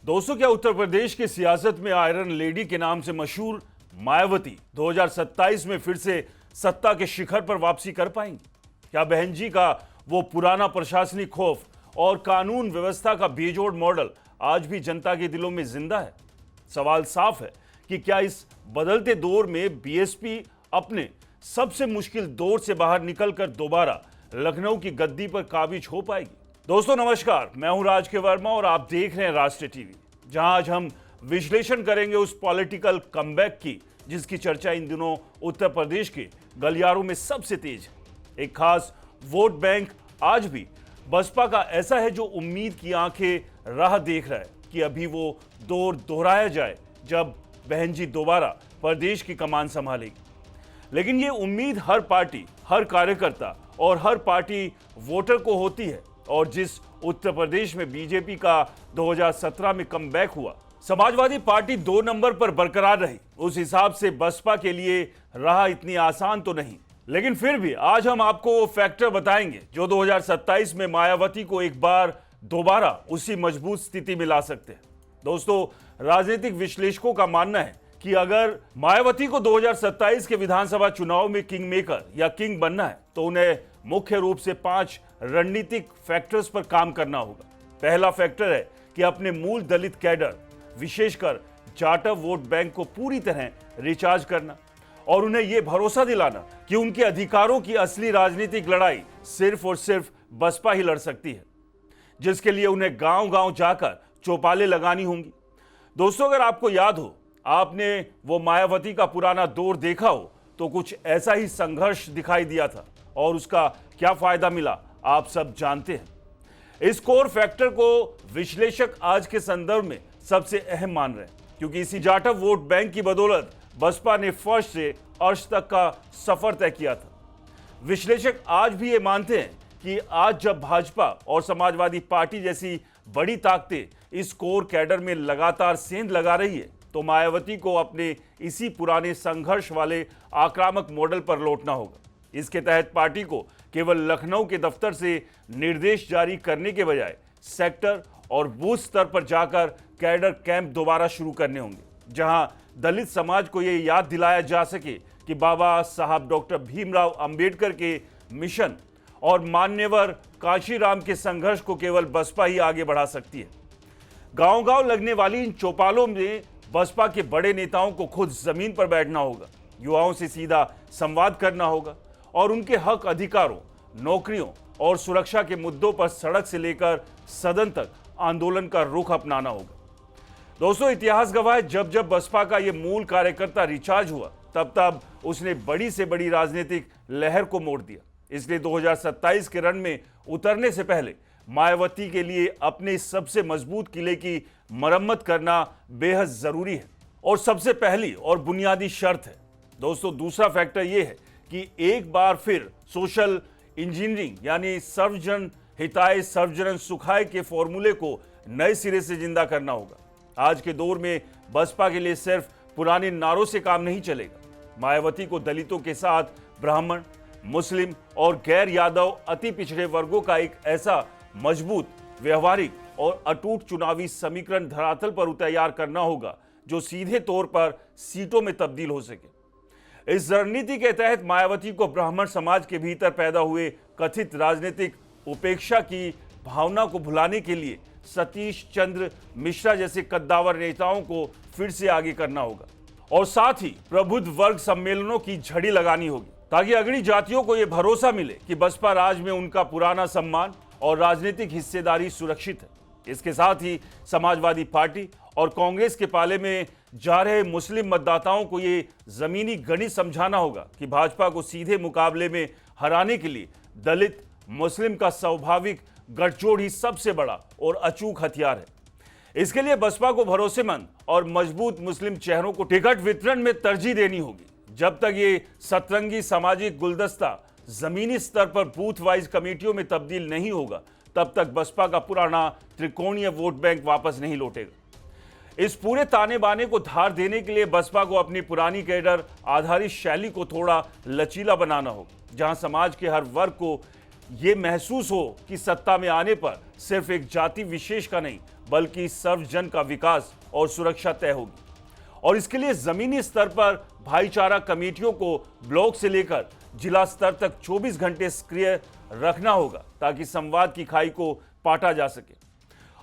दोस्तों, क्या उत्तर प्रदेश की सियासत में आयरन लेडी के नाम से मशहूर मायावती 2027 में फिर से सत्ता के शिखर पर वापसी कर पाएंगी? क्या बहन जी का वो पुराना प्रशासनिक खौफ और कानून व्यवस्था का बेजोड़ मॉडल आज भी जनता के दिलों में जिंदा है? सवाल साफ है कि क्या इस बदलते दौर में बीएसपी अपने सबसे मुश्किल दौर से बाहर निकलकर दोबारा लखनऊ की गद्दी पर काबिज हो पाएगी? दोस्तों नमस्कार, मैं हूं राज के वर्मा और आप देख रहे हैं राष्ट्रीय टीवी, जहां आज हम विश्लेषण करेंगे उस पॉलिटिकल कमबैक की जिसकी चर्चा इन दिनों उत्तर प्रदेश के गलियारों में सबसे तेज है। एक खास वोट बैंक आज भी बसपा का ऐसा है जो उम्मीद की आंखें राह देख रहा है कि अभी वो दौर दोहराया जाए जब बहन जी दोबारा प्रदेश की कमान संभालेगी। लेकिन ये उम्मीद हर पार्टी, हर कार्यकर्ता और हर पार्टी वोटर को होती है, और जिस उत्तर प्रदेश में बीजेपी का 2017 में कमबैक हुआ, समाजवादी पार्टी 2 नंबर पर बरकरार रही, उस हिसाब से बसपा के लिए राह इतनी आसान तो नहीं। लेकिन फिर भी आज हम आपको वो फैक्टर बताएंगे जो 2027 में मायावती को एक बार दोबारा उसी मजबूत स्थिति में ला सकते हैं। दोस्तों, राजनीतिक विश्लेषकों का मानना है कि अगर मायावती को 2027 के विधानसभा चुनाव में किंग मेकर या किंग बनना है तो उन्हें मुख्य रूप से 5 रणनीतिक फैक्टर्स पर काम करना होगा। पहला फैक्टर है कि अपने मूल दलित कैडर, विशेषकर जाटव वोट बैंक को पूरी तरह रिचार्ज करना और उन्हें यह भरोसा दिलाना कि उनके अधिकारों की असली राजनीतिक लड़ाई सिर्फ और सिर्फ बसपा ही लड़ सकती है, जिसके लिए उन्हें गांव-गांव जाकर चौपालें लगानी होंगी। दोस्तों, अगर आपको याद हो, आपने वो मायावती का पुराना दौर देखा हो तो कुछ ऐसा ही संघर्ष दिखाई दिया था और उसका क्या फायदा मिला आप सब जानते हैं। इस कोर फैक्टर को विश्लेषक आज के संदर्भ में सबसे अहम मान रहे हैं, क्योंकि इसी जाटव वोट बैंक की बदौलत बसपा ने फर्श से अर्श तक का सफर तय किया था। विश्लेषक आज भी ये मानते हैं कि आज जब भाजपा और समाजवादी पार्टी जैसी बड़ी ताकतें इस कोर कैडर में लगातार सेंध लगा रही है, तो मायावती को अपने इसी पुराने संघर्ष वाले आक्रामक मॉडल पर लौटना होगा। इसके तहत पार्टी को केवल लखनऊ के दफ्तर से निर्देश जारी करने के बजाय सेक्टर और बूथ स्तर पर जाकर कैडर कैंप दोबारा शुरू करने होंगे, जहां दलित समाज को यह याद दिलाया जा सके कि बाबा साहब डॉक्टर भीमराव अंबेडकर के मिशन और मान्यवर काशीराम के संघर्ष को केवल बसपा ही आगे बढ़ा सकती है। गांव-गांव लगने वाली इन चौपालों में बसपा के बड़े नेताओं को खुद जमीन पर बैठना होगा, युवाओं से सीधा संवाद करना होगा और उनके हक, अधिकारों, नौकरियों और सुरक्षा के मुद्दों पर सड़क से लेकर सदन तक आंदोलन का रुख अपनाना होगा। दोस्तों, इतिहास गवाह है, जब जब बसपा का यह मूल कार्यकर्ता रिचार्ज हुआ, तब तब उसने बड़ी से बड़ी राजनीतिक लहर को मोड़ दिया। इसलिए 2027 के रण में उतरने से पहले मायावती के लिए अपने सबसे मजबूत किले की मरम्मत करना बेहद जरूरी है और सबसे पहली और बुनियादी शर्त है। दोस्तों, दूसरा फैक्टर यह है कि एक बार फिर सोशल इंजीनियरिंग यानी सर्वजन हिताय सर्वजन सुखाय के फॉर्मूले को नए सिरे से जिंदा करना होगा। आज के दौर में बसपा के लिए सिर्फ पुराने नारों से काम नहीं चलेगा। मायावती को दलितों के साथ ब्राह्मण, मुस्लिम और गैर यादव अति पिछड़े वर्गों का एक ऐसा मजबूत, व्यवहारिक और अटूट चुनावी समीकरण धरातल पर तैयार करना होगा जो सीधे तौर पर सीटों में तब्दील हो सके। इस रणनीति के तहत मायावती को ब्राह्मण समाज के भीतर पैदा हुए कथित राजनीतिक उपेक्षा की भावना को भुलाने के लिए सतीश चंद्र मिश्रा जैसे कद्दावर नेताओं को फिर से आगे करना होगा और साथ ही प्रबुद्ध वर्ग सम्मेलनों की झड़ी लगानी होगी, ताकि अगड़ी जातियों को यह भरोसा मिले कि बसपा राज में उनका पुराना सम्मान और राजनीतिक हिस्सेदारी सुरक्षित है। इसके साथ ही समाजवादी पार्टी और कांग्रेस के पाले में जा रहे मुस्लिम मतदाताओं को ये जमीनी गणित समझाना होगा कि भाजपा को सीधे मुकाबले में हराने के लिए दलित मुस्लिम का स्वाभाविक गठजोड़ ही सबसे बड़ा और अचूक हथियार है। इसके लिए बसपा को भरोसेमंद और मजबूत मुस्लिम चेहरों को टिकट वितरण में तरजीह देनी होगी। जब तक ये सतरंगी सामाजिक गुलदस्ता जमीनी स्तर पर बूथ वाइज कमेटियों में तब्दील नहीं होगा, तब तक बसपा का पुराना त्रिकोणीय वोट बैंक वापस नहीं लौटेगा। इस पूरे ताने बाने को धार देने के लिए बसपा को अपनी पुरानी कैडर आधारित शैली को थोड़ा लचीला बनाना होगा, जहां समाज के हर वर्ग को यह महसूस हो कि सत्ता में आने पर सिर्फ एक जाति विशेष का नहीं बल्कि सर्वजन का विकास और सुरक्षा तय होगी। और इसके लिए जमीनी स्तर पर भाईचारा कमेटियों को ब्लॉक से लेकर जिला स्तर तक 24 घंटे सक्रिय रखना होगा ताकि संवाद की खाई को पाटा जा सके।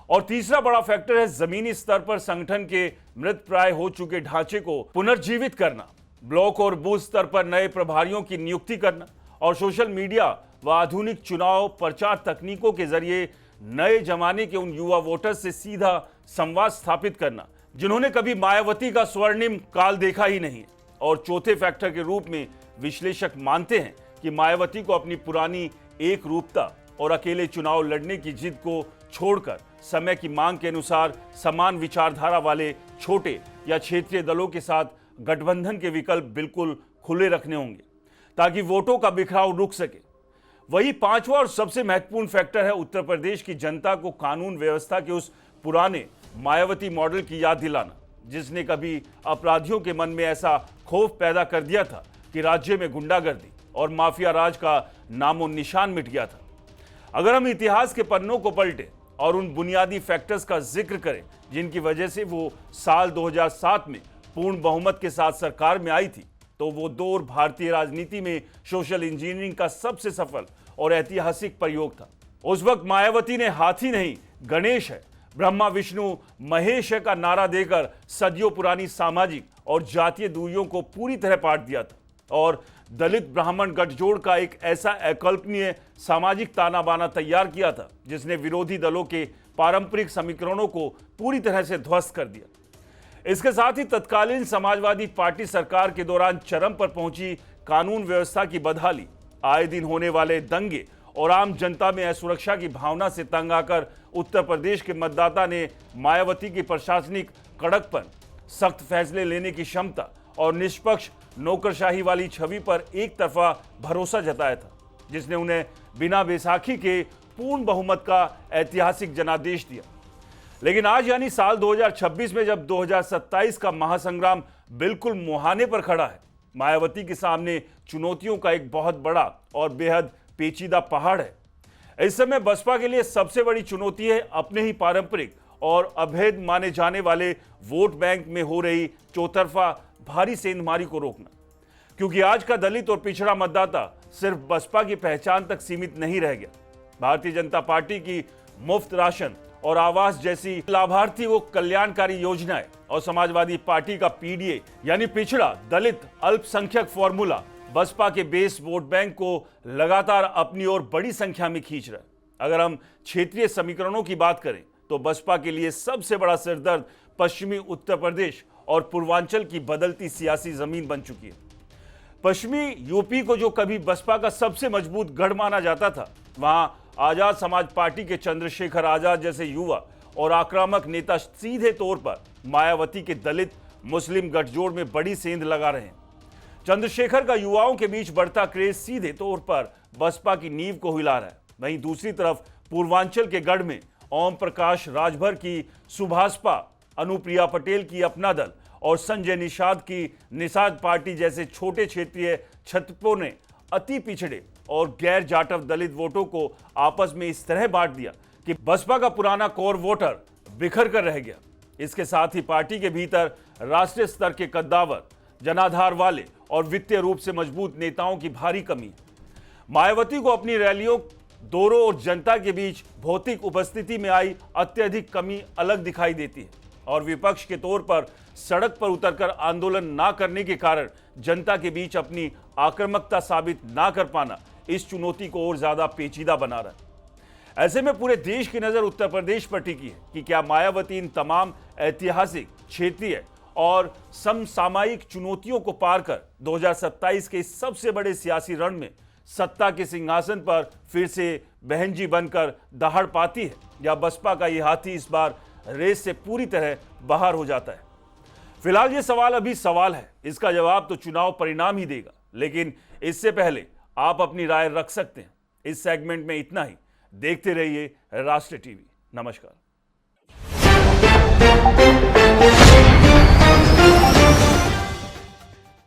और तीसरा बड़ा फैक्टर है जमीनी स्तर पर संगठन के मृत प्राय हो चुके ढांचे को पुनर्जीवित करना, ब्लॉक और बूथ स्तर पर नए प्रभारियों की नियुक्ति करना और सोशल मीडिया व आधुनिक चुनाव प्रचार तकनीकों के जरिए नए जमाने के उन युवा वोटर्स से सीधा संवाद स्थापित करना जिन्होंने कभी मायावती का स्वर्णिम काल देखा ही नहीं। और चौथे फैक्टर के रूप में विश्लेषक मानते हैं कि मायावती को अपनी पुरानी एक रूपता और अकेले चुनाव लड़ने की जिद को छोड़कर समय की मांग के अनुसार समान विचारधारा वाले छोटे या क्षेत्रीय दलों के साथ गठबंधन के विकल्प बिल्कुल खुले रखने होंगे ताकि वोटों का बिखराव रुक सके। वही पांचवा और सबसे महत्वपूर्ण फैक्टर है उत्तर प्रदेश की जनता को कानून व्यवस्था के उस पुराने मायावती मॉडल की याद दिलाना जिसने कभी अपराधियों के मन में ऐसा खौफ पैदा कर दिया था कि राज्य में गुंडागर्दी और माफिया राज का नामो निशान मिट गया था। अगर हम इतिहास के पन्नों को पलटे और उन बुनियादी फैक्टर्स का जिक्र करें जिनकी वजह से वो साल 2007 में पूर्ण बहुमत के साथ सरकार में आई थी, तो वो दौर भारतीय राजनीति में सोशल इंजीनियरिंग का सबसे सफल और ऐतिहासिक प्रयोग था। उस वक्त मायावती ने हाथी नहीं गणेश है, ब्रह्मा विष्णु महेश है का नारा देकर सदियों पुरानी सामाजिक और जातीय दूरियों को पूरी तरह पाट दिया था और दलित ब्राह्मण गठजोड़ का एक ऐसा अकल्पनीय सामाजिक ताना बाना तैयार किया था जिसने विरोधी दलों के पारंपरिक समीकरणों को पूरी तरह से ध्वस्त कर दिया। इसके साथ ही तत्कालीन समाजवादी पार्टी सरकार के दौरान चरम पर पहुंची कानून व्यवस्था की बदहाली, आए दिन होने वाले दंगे और आम जनता में असुरक्षा की भावना से तंग आकर उत्तर प्रदेश के मतदाता ने मायावती की प्रशासनिक कड़कपन, सख्त फैसले लेने की क्षमता और निष्पक्ष नौकरशाही वाली छवि पर एक तरफा भरोसा जताया था जिसने उन्हें बिना बैसाखी के पूर्ण बहुमत का ऐतिहासिक जनादेश दिया। लेकिन आज यानी साल 2026 में जब 2027 का महासंग्राम बिल्कुल मुहाने पर खड़ा है, मायावती के सामने चुनौतियों का एक बहुत बड़ा और बेहद पेचीदा पहाड़ है। इस समय बसपा के लिए सबसे बड़ी चुनौती है अपने ही पारंपरिक और अभेद माने जाने वाले वोट बैंक में हो रही चौतरफा भारी सेंधमारी को रोकना, क्योंकि आज का दलित और पिछड़ा मतदाता सिर्फ बसपा की पहचान तक सीमित नहीं रह गया। भारतीय जनता पार्टी की मुफ्त राशन और आवास जैसी लाभार्थी वो कल्याणकारी योजनाएं और समाजवादी पार्टी का पीडीए यानी पिछड़ा दलित अल्पसंख्यक फॉर्मूला बसपा के बेस वोट बैंक को लगातार अपनी ओर बड़ी संख्या में खींच रहा है। अगर हम क्षेत्रीय समीकरणों की बात करें तो बसपा के लिए सबसे बड़ा सिरदर्द पश्चिमी उत्तर प्रदेश और पूर्वांचल की बदलती सियासी जमीन बन चुकी है। पश्चिमी यूपी को जो कभी बसपा का सबसे मजबूत गढ़ माना जाता था, वहां आजाद समाज पार्टी के चंद्रशेखर आजाद जैसे युवा और आक्रामक नेता सीधे तौर पर मायावती के दलित मुस्लिम गठजोड़ में बड़ी सेंध लगा रहे हैं। चंद्रशेखर का युवाओं के बीच बढ़ता क्रेज सीधे तौर पर बसपा की नींव को हिला रहा है। वहीं दूसरी तरफ पूर्वांचल के गढ़ में ओम प्रकाश राजभर की सुभाषपा, अनुप्रिया पटेल की अपना दल और संजय निषाद की निषाद पार्टी जैसे छोटे क्षेत्रीय छत्रपों ने अति पिछड़े और गैर जाटव दलित वोटों को आपस में इस तरह बांट दिया कि बसपा का पुराना कोर वोटर बिखर कर रह गया। इसके साथ ही पार्टी के भीतर राष्ट्रीय स्तर के कद्दावर, जनाधार वाले और वित्तीय रूप से मजबूत नेताओं की भारी कमी है। मायावती को अपनी रैलियों, दौरों और जनता के बीच भौतिक उपस्थिति में आई अत्यधिक कमी अलग दिखाई देती है और विपक्ष के तौर पर सड़क पर उतरकर आंदोलन ना करने के कारण जनता के बीच अपनी आक्रामकता साबित ना कर पाना इस चुनौती को और ज्यादा पेचीदा बना रहा है। ऐसे में पूरे देश की नजर उत्तर प्रदेश पर टिकी है कि क्या मायावती इन तमाम ऐतिहासिक, क्षेत्रीय और समसामयिक चुनौतियों को पार कर 2027 के इस सबसे बड़े सियासी रण में सत्ता के सिंहासन पर फिर से बहन जी बनकर दहाड़ पाती है, या बसपा का ये हाथी इस बार रेस से पूरी तरह बाहर हो जाता है। फिलहाल ये सवाल अभी सवाल है, इसका जवाब तो चुनाव परिणाम ही देगा, लेकिन इससे पहले आप अपनी राय रख सकते हैं। इस सेगमेंट में इतना ही। देखते रहिए राष्ट्र टीवी। नमस्कार।